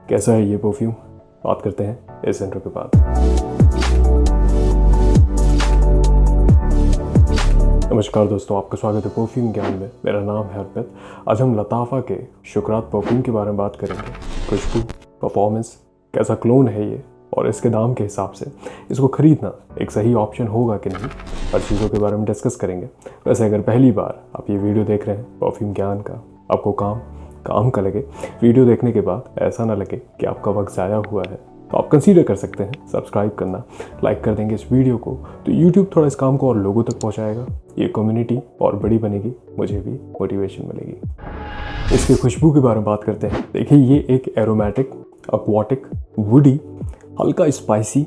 कैसा है ये परफ्यूम, बात करते हैं इस इंट्रो के बाद। नमस्कार दोस्तों, आपका स्वागत है परफ्यूम ज्ञान में। मेरा नाम है अर्पित। आज हम लताफ़ा के शुक्रात परफ्यूम के बारे में बात करेंगे। खुशबू, परफॉर्मेंस, कैसा क्लोन है ये और इसके दाम के हिसाब से इसको खरीदना एक सही ऑप्शन होगा कि नहीं, हर चीज़ों के बारे में डिस्कस करेंगे। वैसे अगर पहली बार आप ये वीडियो देख रहे हैं परफ्यूम ज्ञान का, आपको काम का लगे, वीडियो देखने के बाद ऐसा ना लगे कि आपका वक्त ज़ाया हुआ है, तो आप कंसीडर कर सकते हैं सब्सक्राइब करना। लाइक कर देंगे इस वीडियो को तो यूट्यूब थोड़ा इस काम को और लोगों तक पहुंचाएगा, ये कम्युनिटी और बड़ी बनेगी, मुझे भी मोटिवेशन मिलेगी। इसकी खुशबू के बारे में बात करते हैं। देखिए, ये एक एरोमेटिक, एक्वाटिक, वुडी, हल्का स्पाइसी,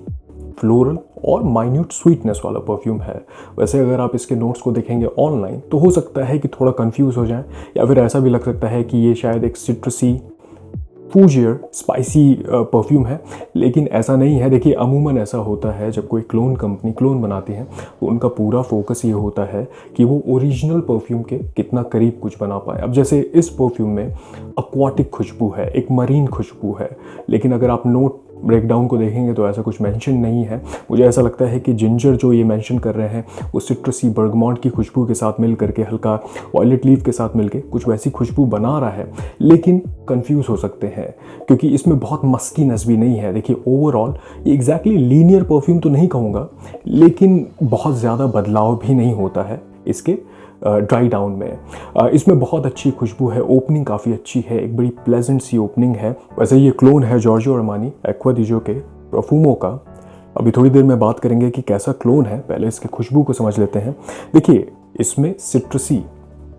फ्लोरल और माइन्यूट स्वीटनेस वाला परफ्यूम है। वैसे अगर आप इसके नोट्स को देखेंगे ऑनलाइन तो हो सकता है कि थोड़ा कंफ्यूज हो जाए, या फिर ऐसा भी लग सकता है कि ये शायद एक सिट्रसी, फूजियर, स्पाइसी परफ्यूम है, लेकिन ऐसा नहीं है। देखिए, अमूमन ऐसा होता है जब कोई क्लोन कंपनी क्लोन बनाती है तो उनका पूरा फोकस ये होता है कि वो ओरिजिनल परफ्यूम के कितना करीब कुछ बना पाए। अब जैसे इस परफ्यूम में एक्वाटिक खुशबू है, एक मरीन खुशबू है, लेकिन अगर आप नोट ब्रेकडाउन को देखेंगे तो ऐसा कुछ मेंशन नहीं है। मुझे ऐसा लगता है कि जिंजर जो ये मेंशन कर रहे हैं वो सिट्रसी, बर्गमॉन्ट की खुशबू के साथ मिल करके, हल्का वॉयलेट लीफ के साथ मिलके कुछ वैसी खुशबू बना रहा है, लेकिन कंफ्यूज हो सकते हैं क्योंकि इसमें बहुत मस्कीनेस भी नहीं है। देखिए, ओवरऑल ये एग्जैक्टली लीनियर परफ्यूम तो नहीं कहूँगा, लेकिन बहुत ज़्यादा बदलाव भी नहीं होता है इसके ड्राई डाउन में। इसमें बहुत अच्छी खुशबू है, ओपनिंग काफ़ी अच्छी है, एक बड़ी प्लेजेंट सी ओपनिंग है। वैसे ये क्लोन है जॉर्जियो अरमानी एक्वा दी जो के प्रोफुमो का। अभी थोड़ी देर में बात करेंगे कि कैसा क्लोन है, पहले इसकी खुशबू को समझ लेते हैं। देखिए, इसमें सिट्रसी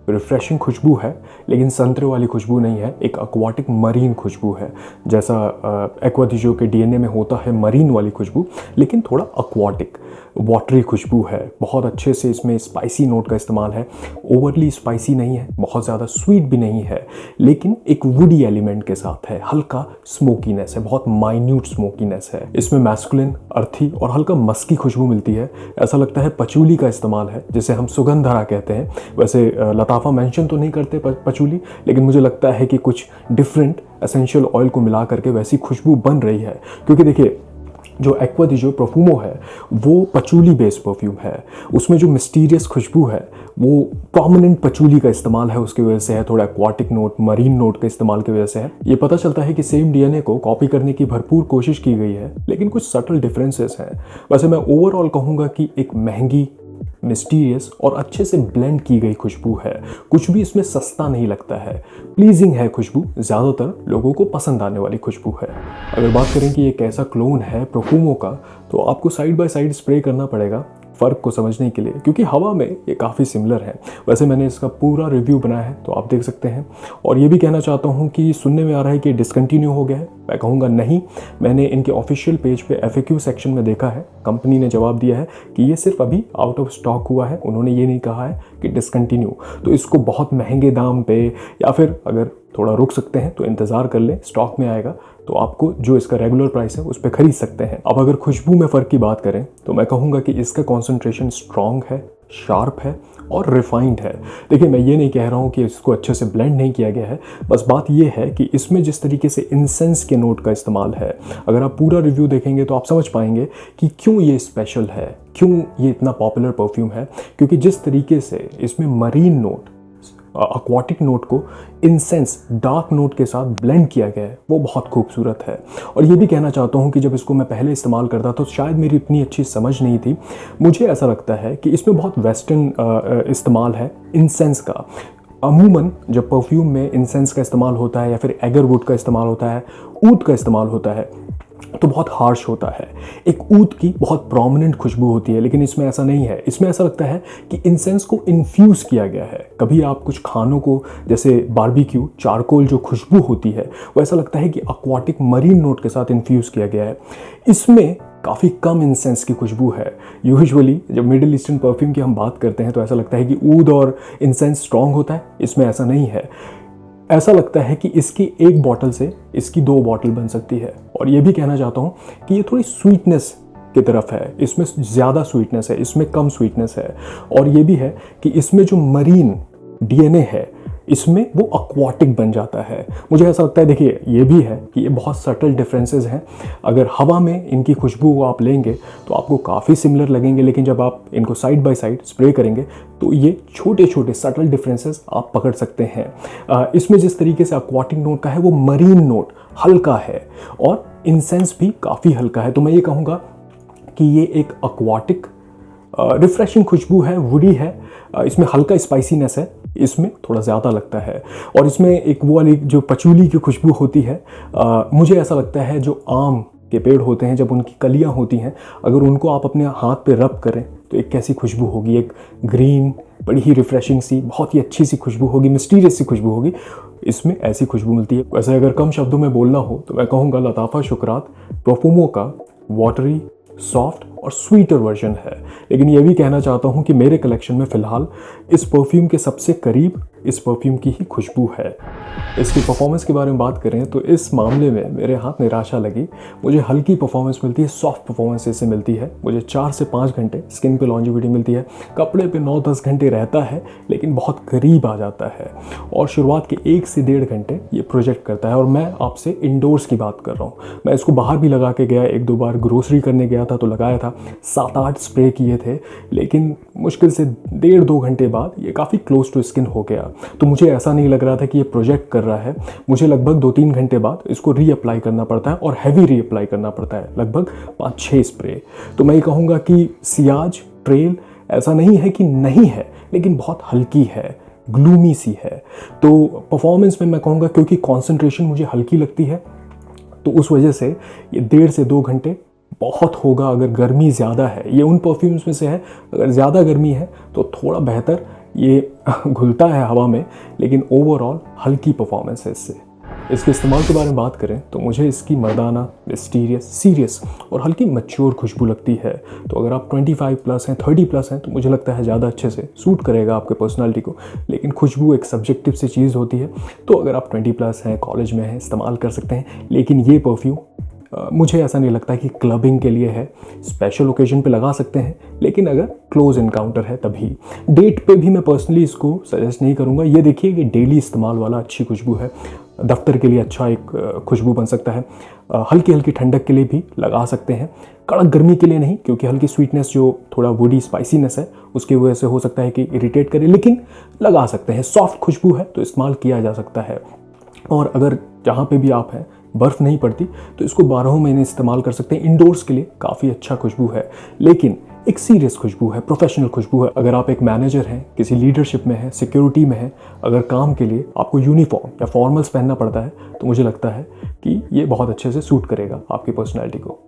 रिफ्रेशिंग खुशबू है, लेकिन संतरे वाली खुशबू नहीं है, एक एक्वाटिक मरीन खुशबू है। जैसा एक्वा दी जो के डीएनए में होता है मरीन वाली खुशबू, लेकिन थोड़ा एक्वाटिक वाटरी खुशबू है। बहुत अच्छे से इसमें स्पाइसी नोट का इस्तेमाल है, ओवरली स्पाइसी नहीं है, बहुत ज़्यादा स्वीट भी नहीं है, लेकिन एक वुडी एलिमेंट के साथ है, हल्का स्मोकीनेस है, बहुत माइन्यूट स्मोकीनेस है। इसमें मैस्कुलिन, अर्थी और हल्का मस्की खुशबू मिलती है। ऐसा लगता है पचूली का इस्तेमाल है, जिसे हम सुगंधरा कहते हैं। वैसे लताफ़ा मेंशन तो नहीं करते पचूली, लेकिन मुझे लगता है कि कुछ डिफरेंट एसेंशियल ऑयल को मिला करके वैसी खुशबू बन रही है। क्योंकि देखिए, जो एक्वा दी जो परफ्यूमो है वो पचूली बेस्ड परफ्यूम है, उसमें जो मिस्टीरियस खुशबू है वो प्रोमिनेंट पचूली का इस्तेमाल है, उसकी वजह से है। थोड़ा एक्वाटिक नोट, मरीन नोट का इस्तेमाल की वजह से है। ये पता चलता है कि सेम डीएनए को कॉपी करने की भरपूर कोशिश की गई है, लेकिन कुछ सटल डिफरेंसेस हैं। वैसे मैं ओवरऑल कहूँगा कि एक महंगी, मिस्टीरियस और अच्छे से ब्लेंड की गई खुशबू है। कुछ भी इसमें सस्ता नहीं लगता है, प्लीजिंग है खुशबू, ज़्यादातर लोगों को पसंद आने वाली खुशबू है। अगर बात करें कि ये कैसा क्लोन है परफ्यूमो का, तो आपको साइड बाय साइड स्प्रे करना पड़ेगा फ़र्क को समझने के लिए, क्योंकि हवा में ये काफ़ी सिमिलर है। वैसे मैंने इसका पूरा रिव्यू बनाया है, तो आप देख सकते हैं। और ये भी कहना चाहता हूँ कि सुनने में आ रहा है कि डिसकंटिन्यू हो गया है। मैं कहूँगा नहीं, मैंने इनके ऑफिशियल पेज पे FAQ सेक्शन में देखा है, कंपनी ने जवाब दिया है कि ये सिर्फ अभी आउट ऑफ स्टॉक हुआ है। उन्होंने ये नहीं कहा है कि डिसकंटिन्यू। तो इसको बहुत महंगे दाम पे, या फिर अगर थोड़ा रुक सकते हैं तो इंतज़ार कर लें, स्टॉक में आएगा तो आपको जो इसका रेगुलर प्राइस है उस पर खरीद सकते हैं। अब अगर खुशबू में फ़र्क की बात करें तो मैं कहूँगा कि इसका कॉन्सेंट्रेशन स्ट्रॉन्ग है, शार्प है और रिफाइंड है। देखिए, मैं ये नहीं कह रहा हूँ कि इसको अच्छे से ब्लेंड नहीं किया गया है, बस बात ये है कि इसमें जिस तरीके से इंसेंस के नोट का इस्तेमाल है, अगर आप पूरा रिव्यू देखेंगे तो आप समझ पाएंगे कि क्यों ये स्पेशल है, क्यों ये इतना पॉपुलर परफ्यूम है। क्योंकि जिस तरीके से इसमें मरीन नोट, एक्वाटिक नोट को इंसेंस, डार्क नोट के साथ ब्लेंड किया गया है, वो बहुत खूबसूरत है। और ये भी कहना चाहता हूँ कि जब इसको मैं पहले इस्तेमाल करता तो शायद मेरी इतनी अच्छी समझ नहीं थी। मुझे ऐसा लगता है कि इसमें बहुत वेस्टर्न इस्तेमाल है इंसेंस का। अमूमन जब परफ्यूम में इंसेंस का इस्तेमाल होता है, या फिर एगरवुड का इस्तेमाल होता है, ऊद का इस्तेमाल होता है, तो बहुत हार्श होता है। एक ऊद की बहुत प्रोमिनेंट खुशबू होती है, लेकिन इसमें ऐसा नहीं है। इसमें ऐसा लगता है कि इंसेंस को इन्फ्यूज़ किया गया है। कभी आप कुछ खानों को, जैसे बारबेक्यू, चारकोल जो खुशबू होती है, वो ऐसा लगता है कि एक्वाटिक मरीन नोट के साथ इन्फ्यूज़ किया गया है। इसमें काफ़ी कम इंसेंस की खुशबू है। यूजुअली जब मिडिल ईस्टर्न परफ्यूम की हम बात करते हैं तो ऐसा लगता है कि ऊद और इंसेंस स्ट्रॉन्ग होता है, इसमें ऐसा नहीं है। ऐसा लगता है कि इसकी एक बॉटल से इसकी 2 बॉटल बन सकती है। और ये भी कहना चाहता हूँ कि ये थोड़ी स्वीटनेस की तरफ है, इसमें ज़्यादा स्वीटनेस है, इसमें कम स्वीटनेस है। और ये भी है कि इसमें जो मरीन डीएनए है, इसमें वो aquatic बन जाता है। मुझे ऐसा लगता है, देखिए ये भी है कि ये बहुत सटल डिफरेंसेस हैं। अगर हवा में इनकी खुशबू को आप लेंगे तो आपको काफ़ी सिमिलर लगेंगे, लेकिन जब आप इनको साइड बाय साइड स्प्रे करेंगे तो ये छोटे छोटे सटल डिफरेंसेस आप पकड़ सकते हैं। इसमें जिस तरीके से aquatic नोट का है वो मरीन नोट हल्का है और इंसेंस भी काफ़ी हल्का है। तो मैं ये कहूँगा कि ये एक aquatic रिफ्रेशिंग खुशबू है, वुडी है। इसमें हल्का स्पाइसीनेस है, इसमें थोड़ा ज़्यादा लगता है। और इसमें एक वो वाली जो पचूली की खुशबू होती है, मुझे ऐसा लगता है जो आम के पेड़ होते हैं जब उनकी कलियां होती हैं, अगर उनको आप अपने हाथ पे रब करें तो एक कैसी खुशबू होगी, एक ग्रीन बड़ी ही रिफ्रेशिंग सी बहुत ही अच्छी सी खुशबू होगी, मिस्टीरियस सी खुशबू होगी। इसमें ऐसी खुशबू मिलती है। वैसे अगर कम शब्दों में बोलना हो तो मैं कहूँगा लताफ़ा शुक्रात प्रोफुमो का वाटरी, सॉफ्ट और स्वीटर वर्जन है। लेकिन यह भी कहना चाहता हूँ कि मेरे कलेक्शन में फ़िलहाल इस परफ्यूम के सबसे करीब इस परफ्यूम की ही खुशबू है। इसकी परफॉर्मेंस के बारे में बात करें तो इस मामले में मेरे हाथ निराशा लगी। मुझे हल्की परफॉर्मेंस मिलती है, सॉफ्ट परफॉर्मेंस इससे मिलती है। मुझे 4 से 5 घंटे स्किन पे लॉन्जिविटी मिलती है, कपड़े पे 9-10 घंटे रहता है, लेकिन बहुत करीब आ जाता है। और शुरुआत के 1 से 1.5 घंटे ये प्रोजेक्ट करता है। और मैं आपसे इंडोर्स की बात कर रहा हूँ। मैं इसको बाहर भी लगा के गया, 1-2 बार ग्रोसरी करने गया था तो लगाया था, 7-8 स्प्रे किए थे, लेकिन मुश्किल से 1.5-2 घंटे बाद ये काफ़ी क्लोज टू स्किन हो गया। तो मुझे ऐसा नहीं लग रहा था कि ये प्रोजेक्ट कर रहा है। मुझे लगभग 2-3 घंटे बाद इसको रीअप्लाई करना पड़ता है और हैवी रीअप्लाई करना पड़ता है, लगभग 5-6 स्प्रे। तो मैं ये कहूँगा कि सियाज ट्रेल ऐसा नहीं है कि नहीं है, लेकिन बहुत हल्की है, ग्लूमी सी है। तो परफॉर्मेंस में मैं कहूँगा क्योंकि कॉन्सेंट्रेशन मुझे हल्की लगती है, तो उस वजह से ये 1.5 से 2 घंटे बहुत होगा। अगर गर्मी ज़्यादा है, ये उन परफ्यूम्स में से है, अगर ज़्यादा गर्मी है तो थोड़ा बेहतर ये घुलता है हवा में, लेकिन ओवरऑल हल्की परफॉर्मेंस है इससे। इसके इस्तेमाल के बारे में बात करें तो मुझे इसकी मर्दाना, मिस्टीरियस, सीरियस और हल्की मैच्योर खुशबू लगती है। तो अगर आप 25+ हैं, 30+ हैं, तो मुझे लगता है ज़्यादा अच्छे से सूट करेगा आपके पर्सनालिटी को। लेकिन खुशबू एक सब्जेक्टिव सी चीज़ होती है, तो अगर आप 20+ हैं, कॉलेज में हैं, इस्तेमाल कर सकते हैं। लेकिन ये परफ्यूम मुझे ऐसा नहीं लगता कि क्लबिंग के लिए है। स्पेशल ओकेजन पे लगा सकते हैं, लेकिन अगर क्लोज इनकाउंटर है तभी। डेट पे भी मैं पर्सनली इसको सजेस्ट नहीं करूँगा। ये देखिए कि डेली इस्तेमाल वाला अच्छी खुशबू है, दफ्तर के लिए अच्छा एक खुशबू बन सकता है। हल्की हल्की ठंडक के लिए भी लगा सकते हैं, कड़क गर्मी के लिए नहीं, क्योंकि हल्की स्वीटनेस जो थोड़ा वुडी स्पाइसीनेस है उसकी वजह से हो सकता है कि इरिटेट करे, लेकिन लगा सकते हैं। सॉफ्ट खुशबू है तो इस्तेमाल किया जा सकता है। और अगर जहाँ पे भी आप हैं बर्फ़ नहीं पड़ती तो इसको 12 महीने इस्तेमाल कर सकते हैं। इंडोर्स के लिए काफ़ी अच्छा खुशबू है, लेकिन एक सीरियस खुशबू है, प्रोफेशनल खुशबू है। अगर आप एक मैनेजर हैं, किसी लीडरशिप में हैं, सिक्योरिटी में हैं, अगर काम के लिए आपको यूनिफॉर्म या फॉर्मल्स पहनना पड़ता है, तो मुझे लगता है कि ये बहुत अच्छे से सूट करेगा आपकी पर्सनैलिटी को।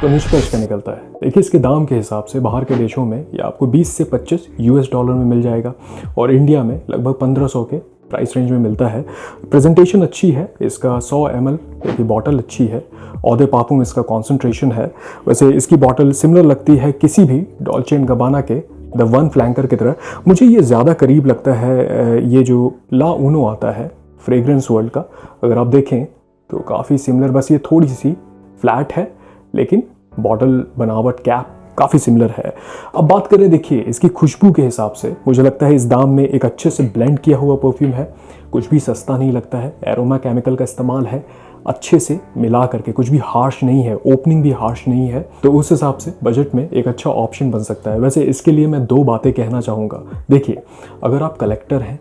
तो निष्कर्ष क्या निकलता है, देखिए इसके दाम के हिसाब से बाहर के देशों में ये आपको 20 से 25 US डॉलर में मिल जाएगा और इंडिया में लगभग 1500 के प्राइस रेंज में मिलता है। प्रेजेंटेशन अच्छी है, इसका 100 ml की बॉटल अच्छी है, औदे पापू में इसका कॉन्सेंट्रेशन है। वैसे इसकी बॉटल सिमिलर लगती है किसी भी डॉल्चे एंड गबाना के द वन फ्लैंकर की तरह। मुझे ये ज़्यादा करीब लगता है ये जो ला ऊनो आता है फ्रेग्रेंस वर्ल्ड का, अगर आप देखें तो काफ़ी सिमिलर, बस ये थोड़ी सी फ्लैट है, लेकिन बॉटल बनावट कैप काफ़ी सिमिलर है। अब बात करें, देखिए इसकी खुशबू के हिसाब से मुझे लगता है इस दाम में एक अच्छे से ब्लेंड किया हुआ परफ्यूम है, कुछ भी सस्ता नहीं लगता है। एरोमा केमिकल का इस्तेमाल है अच्छे से मिला करके, कुछ भी हार्श नहीं है, ओपनिंग भी हार्श नहीं है, तो उस हिसाब से बजट में एक अच्छा ऑप्शन बन सकता है। वैसे इसके लिए मैं 2 बातें कहना चाहूँगा। देखिए अगर आप कलेक्टर हैं,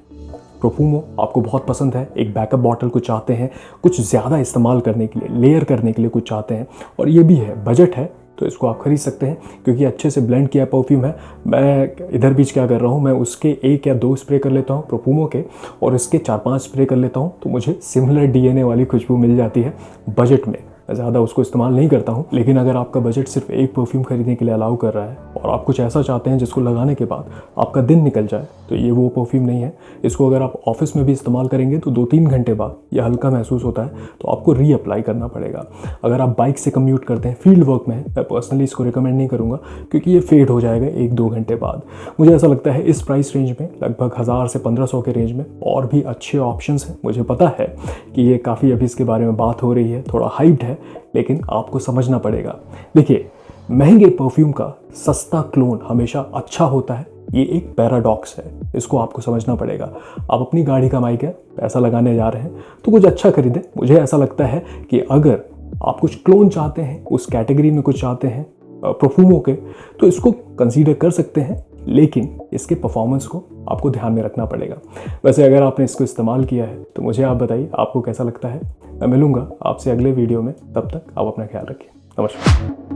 प्रोफुमो आपको बहुत पसंद है, एक बैकअप बॉटल को चाहते हैं, कुछ ज़्यादा इस्तेमाल करने के लिए, लेयर करने के लिए कुछ चाहते हैं, और ये भी है बजट है, तो इसको आप खरीद सकते हैं क्योंकि अच्छे से ब्लेंड किया परफ्यूम है। मैं इधर बीच क्या कर रहा हूँ, मैं उसके 1 या 2 स्प्रे कर लेता हूँ प्रोफुमो के, और इसके 4-5 स्प्रे कर लेता हूँ, तो मुझे सिमिलर DNA वाली खुशबू मिल जाती है बजट में। मैं ज़्यादा उसको इस्तेमाल नहीं करता हूँ। लेकिन अगर आपका बजट सिर्फ एक परफ्यूम खरीदने के लिए अलाउ कर रहा है और आप कुछ ऐसा चाहते हैं जिसको लगाने के बाद आपका दिन निकल जाए, तो ये वो परफ्यूम नहीं है। इसको अगर आप ऑफिस में भी इस्तेमाल करेंगे तो 2-3 घंटे बाद ये हल्का महसूस होता है, तो आपको रीअप्लाई करना पड़ेगा। अगर आप बाइक से कम्यूट करते हैं, फील्ड वर्क में, मैं पर्सनली इसको रिकमेंड नहीं करूँगा क्योंकि ये फेड हो जाएगा 1-2 घंटे बाद। मुझे ऐसा लगता है इस प्राइस रेंज में लगभग 1000 से 1500 के रेंज में और भी अच्छे ऑप्शंस हैं। मुझे पता है कि ये काफ़ी अभी इसके बारे में बात हो रही है, थोड़ा हाइप्ड है, लेकिन आपको समझना पड़ेगा। देखिए महंगे परफ्यूम का सस्ता क्लोन हमेशा अच्छा होता है, ये एक पैराडॉक्स है, इसको आपको समझना पड़ेगा। आप अपनी गाड़ी का माइक है, पैसा लगाने जा रहे हैं तो कुछ अच्छा खरीदें। मुझे ऐसा लगता है कि अगर आप कुछ क्लोन चाहते हैं, उस कैटेगरी में कुछ चाहते हैं परफ्यूमों के, तो इसको कंसीडर कर सकते हैं, लेकिन इसके परफॉर्मेंस को आपको ध्यान में रखना पड़ेगा। वैसे अगर आपने इसको इस्तेमाल किया है तो मुझे आप बताइए आपको कैसा लगता है। मैं मिलूंगा आपसे अगले वीडियो में, तब तक आप अपना ख्याल रखिए। नमस्कार।